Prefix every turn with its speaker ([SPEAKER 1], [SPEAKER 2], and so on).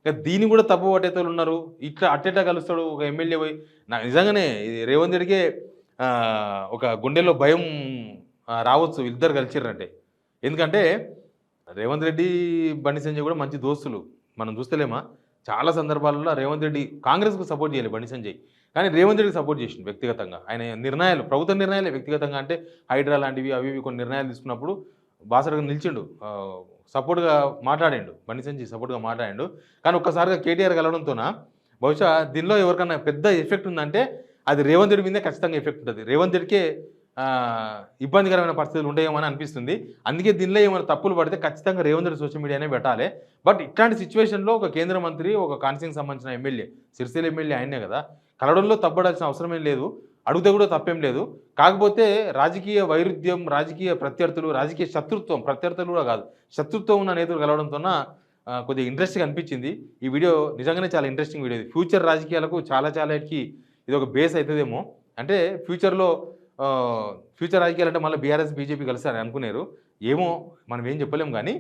[SPEAKER 1] ఇక దీన్ని కూడా తప్పు పట్టేటోళ్ళు ఉన్నారు. ఇట్లా అట్టెట్లా కలుస్తాడు ఒక ఎమ్మెల్యే పోయి నిజంగానే ఇది రేవంత్ రెడ్డికే ఒక గుండెల్లో భయం రావచ్చు ఇద్దరు కలిసిర్రంటే. ఎందుకంటే రేవంత్ రెడ్డి, బండి సంజయ్ కూడా మంచి దోస్తులు. మనం చూస్తలేమా? చాలా సందర్భాలలో రేవంత్ రెడ్డి కాంగ్రెస్‌కు సపోర్ట్ చేయలే బండి సంజయ్. కానీ రేవంత్ రెడ్డికి సపోర్ట్ చేసిండు వ్యక్తిగతంగా. ఆయన నిర్ణయాలు ప్రభుత్వ నిర్ణయాలే వ్యక్తిగతంగా అంటే హైడ్రా లాంటివి అవి ఇవి కొన్ని నిర్ణయాలు తీసుకున్నప్పుడు బాసటగా నిలిచిండు. సపోర్ట్‌గా మాట్లాడిండు. బండి సంజయ్ సపోర్ట్‌గా మాట్లాడిండు. కానీ ఒక్కసారిగా కేటీఆర్ కలవడంతోన బహుశా దీనిలో ఎవరికన్నా పెద్ద ఎఫెక్ట్ ఉందంటే అది రేవంత్ రెడ్డి మీదే ఖచ్చితంగా ఎఫెక్ట్ ఉంటది. రేవంత్ రెడ్డికే ఇబ్బందికరమైన పరిస్థితులు ఉంటాయేమో అని అనిపిస్తుంది. అందుకే దీనిలో ఏమైనా తప్పులు పడితే ఖచ్చితంగా రేవంత్ రెడ్డి సోషల్ మీడియానే పెట్టాలి. బట్ ఇట్లాంటి సిట్యుయేషన్‌లో ఒక కేంద్ర మంత్రి, ఒక కాన్స్టిట్యూన్సీకి సంబంధించిన ఎమ్మెల్యే, సిరిసిల్ల ఎమ్మెల్యే ఆయనే కదా! కలవడంలో తప్పడాల్సిన అవసరం ఏం లేదు. అడిగితే కూడా తప్పేం లేదు. కాకపోతే రాజకీయ వైరుధ్యం, రాజకీయ ప్రత్యర్థులు, రాజకీయ శత్రుత్వం ప్రత్యర్థులు కూడా కాదు. శత్రుత్వం ఉన్న నేతలు కలవడంతోన కొద్దిగా ఇంట్రెస్ట్‌గా అనిపించింది. ఈ వీడియో నిజంగానే చాలా ఇంట్రెస్టింగ్ వీడియో ఇది. ఫ్యూచర్ రాజకీయాలకు చాలాకి ఇదొక బేస్ అయితదేమో. అంటే ఫ్యూచర్‌లో ఫ్యూచర్ రాజకీయాలంటే మళ్ళీ బీఆర్ఎస్, బీజేపీ కలుస్తారని అనుకునేరు. ఏమో మనం ఏం చెప్పలేం గానీ